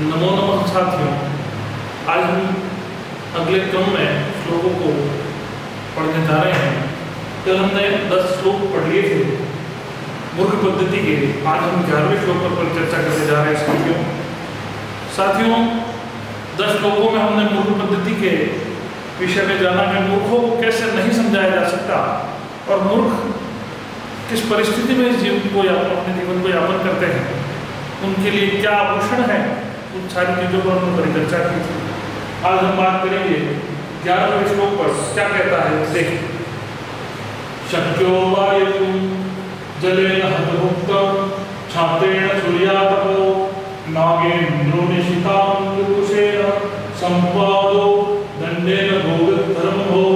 नमो नमः साथियों, आज हम अगले क्रम में श्लोकों को पढ़ने जा रहे हैं। कल हमने 10 श्लोक पढ़ लिए थे मूर्ख पद्धति के। आज हम 11वें श्लोक पर चर्चा करने जा रहे हैं। साथियों 10 श्लोकों में हमने मूर्ख पद्धति के विषय में जाना कि मूर्खों को कैसे नहीं समझाया जा सकता और मूर्ख किस परिस्थिति में जीवन को अपने जीवन को यापन करते हैं, उनके लिए क्या आभूषण है, उन सारी चीज़ों पर हमने परिचर्चा की थी। आज हम बात करेंगे 11वें श्लोक पर क्या कहता है। देखिए, शक्यो वायुं जलेन हतभुक्तं छात्रेण सूर्यातपो नागेन्द्रो निशितांकुशेन संपादो दंडेन भोगधर्मो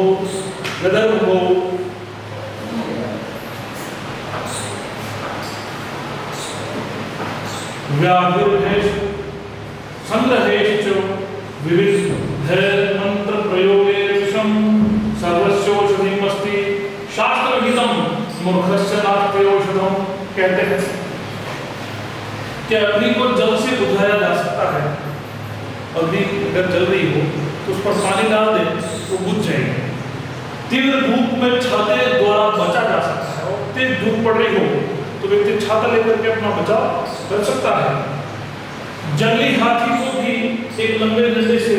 गदर्भो व्याधिर्भेषु संग्रहेश्च विविध मंत्र प्रयोगे विषम सर्वस्योषधिमस्ति शास्त्रविहितं मूर्खस्य नास्ति औषधम्। कहते हैं कि अग्नि को जल से बुझाया जा सकता है। अग्नि अगर जल रही हो तो उस पर पानी डाल दे तो बुझ जाएगी। तीव्र धूप में छाते द्वारा बचा जा सकता है और तेज धूप पड़ रही हो तो व्यक्ति छाता लेकर के अपना बचाव कर सकता है। जंगली हाथी को भी एक लंबे डंडे से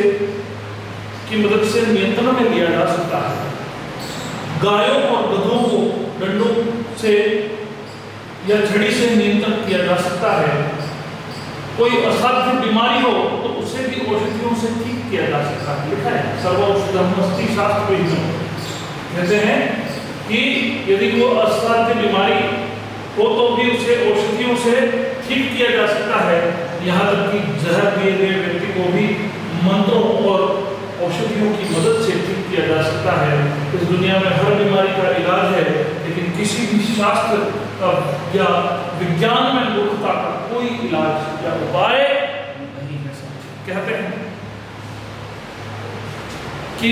की मदद से नियंत्रण में लिया जा सकता है। गायों और गधों को डंडों से या छड़ी से नियंत्रण किया जा सकता है। कोई असाध्य बीमारी हो तो उसे भी औषधियों से ठीक किया जा सकता है। लिखा है सर्वौषधमस्ति शास्त्रविहितं। कहते हैं कि यदि कोई असाध्य बीमारी हो तो भी उसे औषधियों से ठीक किया जा सकता है। यहाँ तक कि जहर दिए गए व्यक्ति को भी मंत्रों और औषधियों की मदद से ठीक किया जा सकता है। इस दुनिया में हर बीमारी का इलाज है, लेकिन किसी भी शास्त्र या विज्ञान में मूर्खता का कोई इलाज या उपाय नहीं है। कहते हैं कि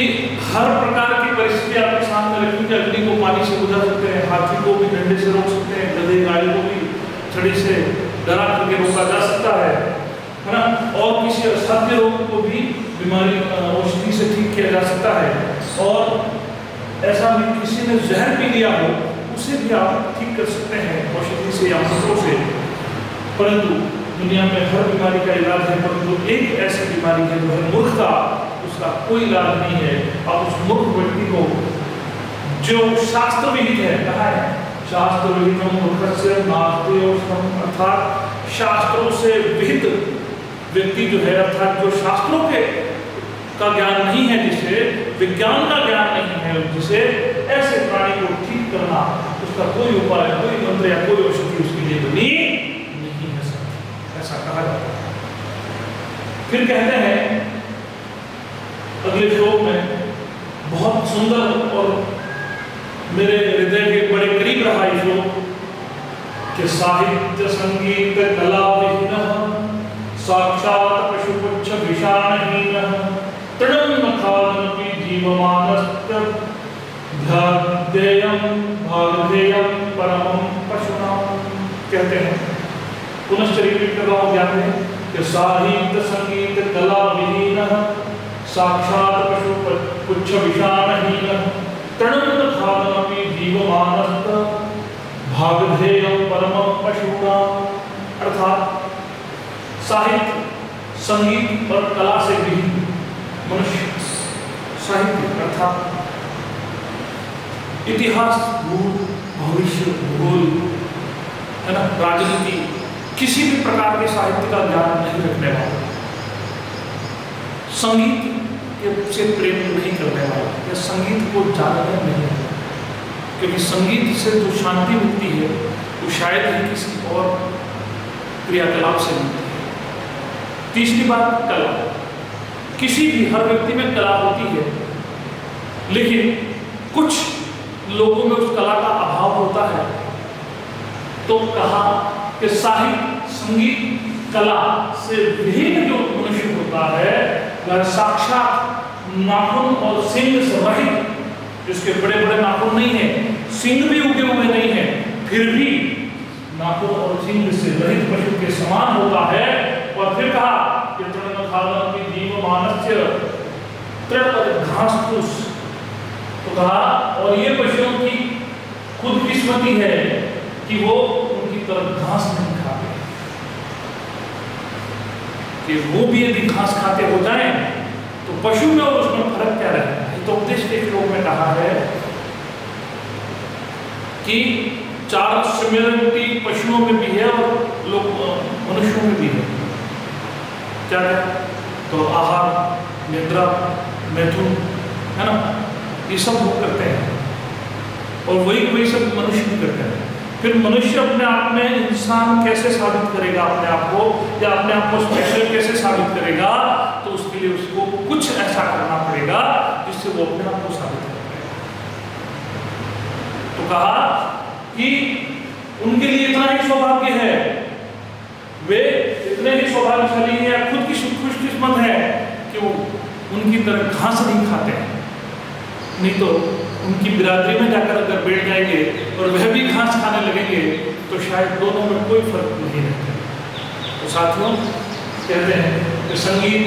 हर प्रकार की परिस्थिति आपके सामने रखी कि अग्नि को पानी से बुझा सकते हैं, हाथी को भी डंडे से रोक सकते हैं, गधे गाय को भी छड़ी से डरा करके रोका जा सकता है ना। और किसी असाध्य रोग को भी बीमारी औषधि से ठीक किया जा सकता है। और ऐसा भी किसी ने जहर पी लिया हो उसे भी आप ठीक कर सकते हैं औषधि से या मंत्रों से। परंतु दुनिया में हर बीमारी का इलाज है, परंतु एक ऐसी बीमारी है जो है मूर्खता, उसका कोई इलाज नहीं है। अब उस मूर्ख व्यक्ति को जो शास्त्र विहित है, कहा है शास्त्र विहितं मूर्खस्य नास्ति औषधम्, अर्थात शास्त्रों से विहित व्यक्ति जो है, अर्थात जो शास्त्रों के का ज्ञान नहीं है, जिसे विज्ञान का ज्ञान नहीं है, जिसे ऐसे प्राणी को ठीक करना उसका कोई उपाय, कोई मंत्र या कोई औषधि उसके लिए बनी नहीं है। ऐसा कहा जाता है। फिर कहते हैं अगले श्लोक में, बहुत सुंदर और मेरे हृदय के बड़े करीब रहा ये श्लोक, कि साहित्य संगीत कला विहीनः साक्षात् पशुपुच्छ विषाणहीनः तृणं न खादन्ति जीवमानस्य ध्येयं भागधेयं परमं पशुनां। कहते हैं पुनश्च रिपीट कर रहा हूं, ध्यान दें कि साहित्य संगीत कला विहीनः साक्षात् पशुपुच्छ विषाणहीनः तृणं न खादन्ति जीवमानस्य भागधेयं परमं पशूनां। अर्थात साहित्य संगीत और कला से विहीन मनुष्य, साहित्य अर्थात इतिहास, भविष्य, भूगोल है ना, राजनीति, किसी भी प्रकार के साहित्य का ज्ञान नहीं रखने वाला, संगीत से प्रेम नहीं करने वाला या संगीत को जानने नहीं है, क्योंकि संगीत से जो शांति मिलती है वो शायद ही किसी और क्रियाकलाप से मिलती है। तीसरी बात, कला। किसी भी हर व्यक्ति में कला होती है, लेकिन कुछ लोगों में उस कला का अभाव होता है। तो कहा कि साहित्य संगीत कला से विहीन जो मनुष्य होता है वह साक्षात नाखून और सींग से रहित, जिसके बड़े बड़े नाखून नहीं है, सींग भी उगे हुए नहीं है, फिर भी नाखून और सींग से रहित पशु के समान होता है। और फिर कहा कि तृण घास फूस। तो कहा और ये पशुओं की खुद किस्मती है कि वो उनकी तरफ घास नहीं खाते, कि वो भी यदि घास खाते हो जाएं तो पशु में और उसमें फर्क क्या रहेगा। तो उपदेश के श्लोक में कहा है कि 4 सिमिलरिटी पशुओं में भी है और लोग मनुष्यों में भी है। क्या है? तो आहार, निद्रा, मैथुन, है ना, ये सब लोग करते हैं और वही सब मनुष्य भी करते हैं। फिर मनुष्य अपने आप में इंसान कैसे साबित करेगा अपने आप को, या अपने आप को स्पेशल कैसे साबित करेगा, तो उसके लिए उसको कुछ ऐसा करना पड़ेगा जिससे वो अपने आप को साबित कर पाएगा। तो कहा कि उनके लिए इतना ही सौभाग्य है, वे इतने ही सौभाग्यशाली हैं, खुद की खुशकिस्मत है कि वो उनकी तरह घास नहीं खाते हैं। नहीं तो उनकी बिरादरी में जाकर अगर बैठ जाएंगे और वह भी घास खाने लगेंगे तो शायद दोनों में कोई फर्क नहीं रहता। तो साथियों, कहते हैं कि संगीत,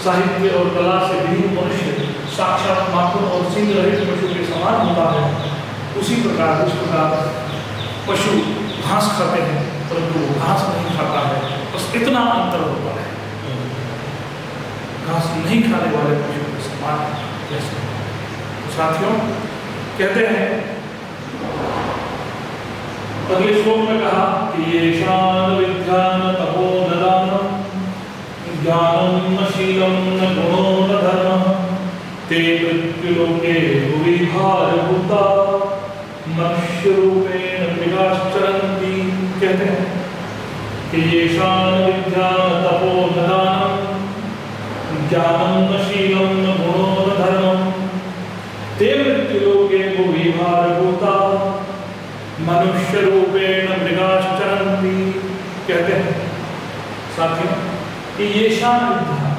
साहित्य और कला से विहीन मनुष्य साक्षात माखन और सिंह रहित पशु के समान होता है। उसी प्रकार जिस प्रकार पशु घास खाते हैं परंतु वो घास नहीं खाता है, बस इतना अंतर होता है। घास नहीं खाने वाले पशु के समान कैसे। साथियों, कहते हैं अगले श्लोक में कहा कि ये शान विद्यान तपो न दानम ज्ञानम न शीलम न गुणो न धर्मः ते मृत्युलोके विभारभूता मनुष्य रूपेण मृगाश्चरन्ति। कहते हैं कि ये शान विद्यान तपो न दानम ज्ञानम न शीलम न गुणो न धर्मः ते मृत्युलोके विभारभूता मनुष्य रूपेण मृगाश्चरन्ति। कहते हैं साथियों कि ये शान विद्या,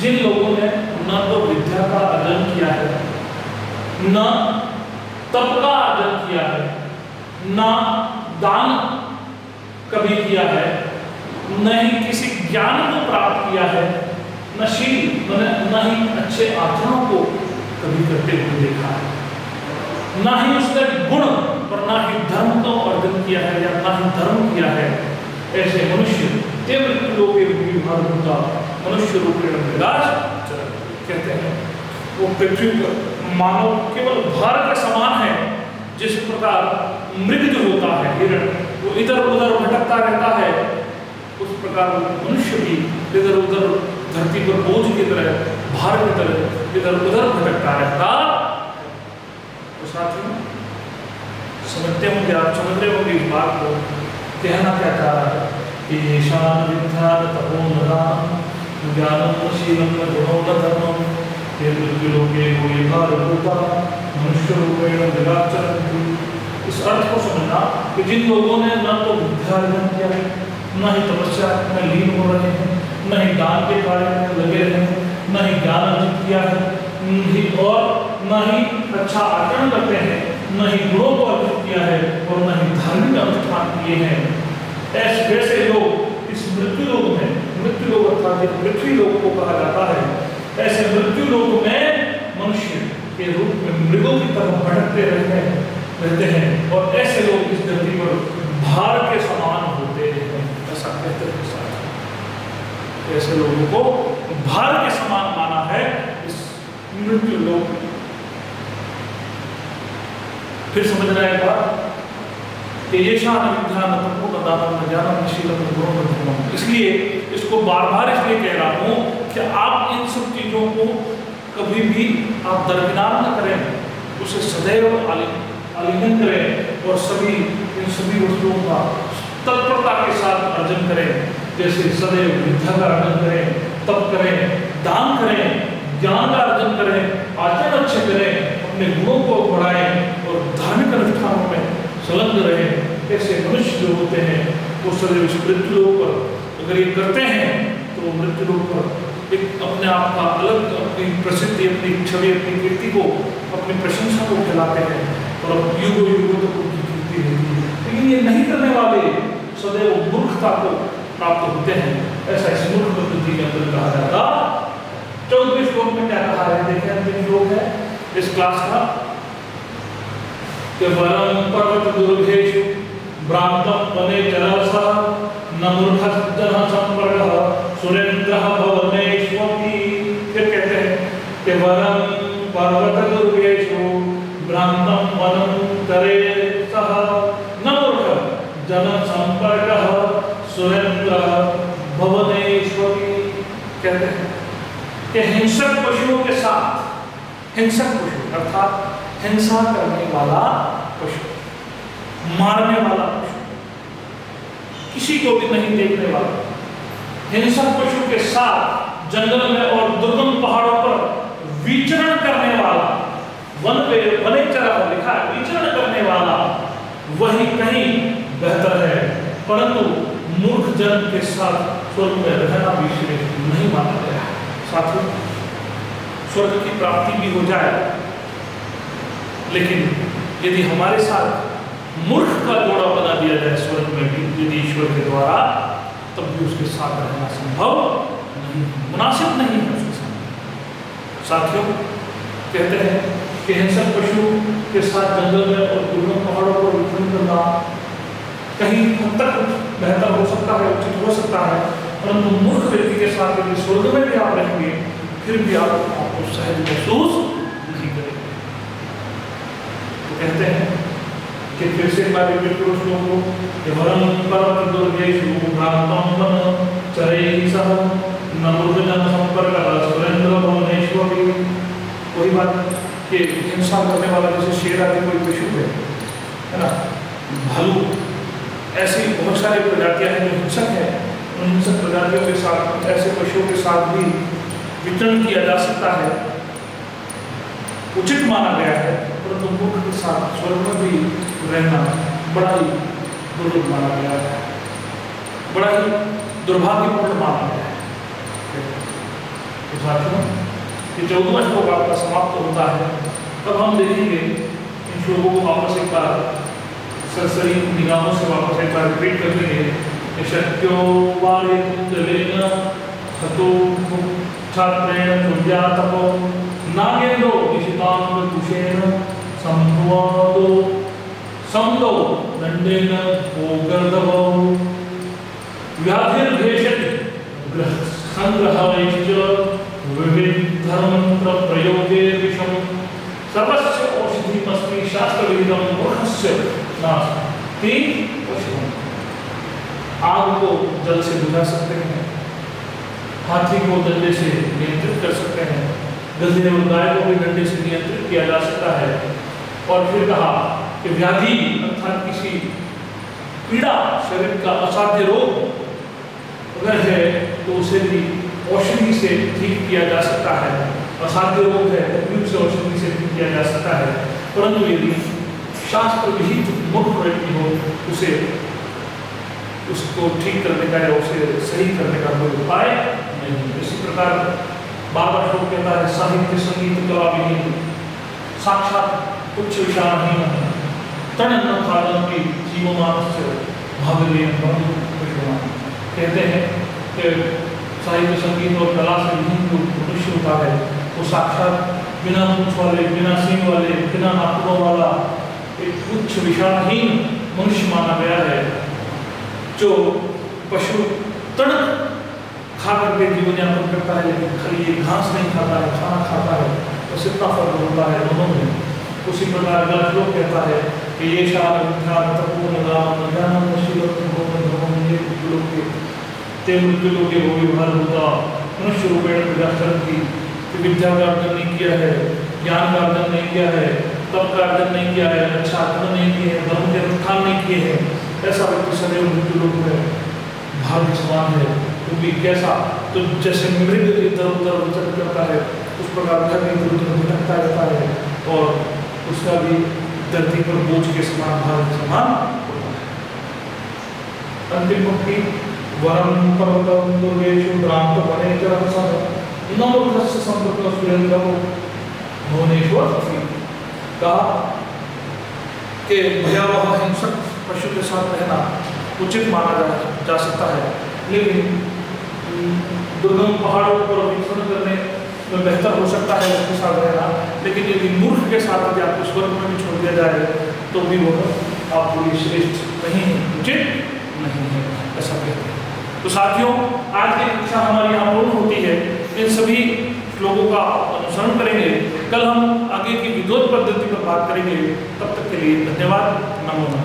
जिन लोगों ने न तो विद्या का अर्जन किया है, न तप का अर्जन किया है, न दान कभी किया है, न ही किसी ज्ञान को प्राप्त किया है, न शील न ही अच्छे आचरणों को कभी करते हुए देखा है, ना ही उसने गुण और ना ही धर्म को अर्जन किया है या ना ही धर्म किया है, ऐसे मनुष्य मनुष्य रूप में कहते हैं वो पृथ्वी पर मानव केवल भार के समान है। जिस प्रकार मृग जो होता है हिरण, वो इधर उधर भटकता रहता है, उस प्रकार मनुष्य भी इधर उधर धरती पर बोझ की तरह, भार की तरह इधर उधर भटकता रहता। तो साथियों, समझते होंगे, आप समझ रहे होंगे इस बात को। कहना क्या चाह रहा है कि ईशान विद्यान तपो न दानम ज्ञानम न शीलम न गुणो न धर्मम ते मृत्युलोके विभारभूता मनुष्य रूपेण मृगाश्चरन्ति। इस अर्थ को समझना कि जिन लोगों ने न तो विद्या अर्जन किया है, न ही तपस्या में लीन हो रहे हैं, न ही दान के कार्य में लगे रहे हैं, न ही ज्ञान अर्जित किया है और न ही अच्छा आचरण करते हैं, न ही गुणों को अर्जित किया है और न ही धार्मिक अनुष्ठान किए हैं, ऐसे वैसे लोग इस मृत्यु लोक में, मृत्यु लोक अर्थात पृथ्वी लोक को कहा जाता है, ऐसे मृत्यु लोक में मनुष्य के रूप में मृगों की तरह भटकते रहते हैं और ऐसे लोग इस धरती पर भार के समान होते हैं। ऐसा कहते हैं ऐसे लोगों को भार के समान माना है इस मृत्यु लोक में। फिर समझ रहे हैं बात कि ये शान विद्यान तपो न दानम ज्ञानम न शीलम न गुणो न धर्मम। इसलिए इसको बार बार इसलिए कह रहा हूँ कि आप इन सब चीजों को कभी भी आप दरकिनार न करें, उसे सदैव आलिंगन करें और इन सभी वस्तुओं का तत्परता के साथ अर्जन करें। जैसे सदैव विद्या का अर्जन करें, तप करें, दान करें, ज्ञान का अर्जन करें, आचरण अच्छे करें, अपने गुणों को बढ़ाएं और धार्मिक अनुष्ठानों में संलग्न रहें। ऐसे मनुष्य जो होते हैं वो सदैव इस मृत्यु लोक पर अगर ये करते हैं तो मृत्यु लोक पर एक अपने आप का अलग अपनी प्रसिद्धि, अपनी छवि, अपनी कीर्ति को, अपनी प्रशंसा को फैलाते हैं और युगों युगों तक उनकी कीर्ति रहती है। लेकिन ये नहीं करने वाले सदैव मूर्खता को प्राप्त होते हैं। ऐसा इस मूर्ख पद्धति के अंदर कहा जाता 14वें श्लोक में क्या कहा है, देखें अंतिम श्लोक है इस क्लास का कि वरम पर्वत दुर्गेषु भ्रांतम वने चरसः न मूर्खः जनः संपर्कः सुरेंद्रः भवनेष्वपि। फिर कहते हैं कि वरम पर्वत दुर्गेषु भ्रांतम वनं चरसः न मूर्खः जनः संपर्कः सुरेंद्रः भवनेष्वपि। कहते हैं कि हिंसक पशुओं के साथ, हिंसक पशु अर्थात हिंसा करने वाला पशु, मारने वाला पशु, किसी को भी नहीं देखने वाला हिंसक पशु के साथ जंगल में और दुर्गम पहाड़ों पर विचरण करने वाला, वनेचर लिखा है, विचरण करने वाला वही कहीं बेहतर है, परंतु मूर्ख जन के साथ स्वर्ग में रहना भी श्रेष्ठ नहीं माना गया है। साथियों, स्वर्ग की प्राप्ति भी हो जाए, लेकिन यदि हमारे साथ मूर्ख का जोड़ा बना दिया जाए स्वर्ग में भी यदि ईश्वर के द्वारा, तब भी उसके साथ रहना संभव नहीं, मुनासिब नहीं है उसके साथ। साथियों, कहते हैं कि हिंसक पशु के साथ जंगल में और दुर्गम पहाड़ों पर विचरण करना कहीं हद तक बेहतर हो सकता है, उचित हो सकता है, परंतु मूर्ख व्यक्ति के साथ यदि स्वर्ग में भी आप रहेंगे फिर भी आप आपको सहज महसूस नहीं करेंगे। तो कहते हैं कि फिर से एक बार रिपीट करो श्लोक को कि वरम पर्वत दुर्गेषु भ्रांतम वनं चरैः न मूर्खजन संपर्कः सुरेंद्रः भवनेष्वपि। वही बात कि हिंसा करने वाला जैसे शेर आदि कोई पशु है ना, भालू, ऐसी बहुत सारी प्रजातियां हैं जो हिंसक है, उन हिंसक प्रजातियों के साथ, ऐसे पशुओं के साथ भी विचरण किया जा सकता है, उचित माना गया है, परंतु मूर्ख के साथ स्वर्ग में भी रहना बड़ा ही दुर्लभ माना गया है, बड़ा ही दुर्भाग्यपूर्ण माना गया है। तो साथियों, ये 14वां श्लोक आपका समाप्त होता है, तब हम देखेंगे इन श्लोकों को वापस एक बार सरसरी निगाहों से वापस एक बार रिपीट कर लेंगे। शक्यो वारिकुंडलेन हतो छात्रेण तुर्यातपो नागेंद्रो निशितांगकुशेन संभवादो समदो दंडेन भोगर्धवो व्याधिर्भेषति संग्रहैश्च विविधमंत्र प्रयोगे विषम सर्वस्य औषधिमस्मि शास्त्रविदितं मूर्खस्य नास्ति। आग को जल से बुझा सकते हैं, हाथी को डंडे से नियंत्रित कर सकते हैं, गधे और गाय को भी डंडे से नियंत्रित किया जा सकता है। और फिर कहा कि व्याधि अर्थात किसी पीड़ा, शरीर का असाध्य रोग अगर है तो उसे भी औषधि से ठीक किया जा सकता है, असाध्य रोग है तो से औषधि से ठीक किया जा सकता है, परंतु यदि शास्त्र विहित मूर्ख व्यक्ति हो उसे उसको ठीक करने का या उसे सही करने का कोई उपाय नहीं। इसी प्रकार बाबा श्लोक कहता है साहित्य संगीत कला विहीन साक्षात उच्च विचारहीन तण न खादन्ति जीवमानस्य भागलेन बंधु। कहते हैं कि साहित्य संगीत और कला से विहीन जो मनुष्य होता है वो साक्षात बिना पूंछ वाले, बिना सींग वाले, बिना नाखूनों वाला एक उच्च विचारहीन मनुष्य माना गया है, जो पशु तण खा करके जीवन यापन करता है लेकिन खाली ये घास नहीं खाता है, खाना खाता है, तो कितना फर्क होता है दोनों में। उसी प्रकार श्लोक कहता है कि ये मनुष्य रूपेण प्रजाचरण की विद्या का अर्जन नहीं किया है, ज्ञान का अर्जन नहीं किया है, तप का अर्जन नहीं किया है, अच्छा आत्मा नहीं किए हैं, धर्म के अनुष्ठान नहीं किए हैं, ऐसा व्यक्ति सदैव मृत्यु लोक में भाग्य समान है। क्योंकि कैसा तो जैसे मृग इधर उधर विचरण करता है उस प्रकार घर में इधर उधर भटकता रहता है और उसका भी धरती पर बोझ के समान भाग्य समान होता है। अंतिम पंक्ति वरम पर्वतम दुर्गेषु भ्रांत वनेचरः सः न मूर्खस्य संपर्कः सुरेंद्रः भुवनेष्वपि। कहा कि भयावह हिंसक पशु के साथ रहना उचित माना जा सकता है, लेकिन दुर्गम पहाड़ों पर विचरण करने उसमें बेहतर हो सकता है उसके साथ रहना, लेकिन यदि मूर्ख के साथ यदि आपको स्वर्ग में भी छोड़ दिया जाए तो भी वह आपके लिए श्रेष्ठ नहीं है, उचित नहीं है, ऐसा कहते हैं। तो साथियों, आज की कक्षा हमारी यहाँ पूर्ण होती है। इन सभी श्लोकों का अनुसरण करेंगे। कल हम आगे की विद्वत पद्धति पर बात करेंगे। तब तक के लिए धन्यवाद। नमो नमः।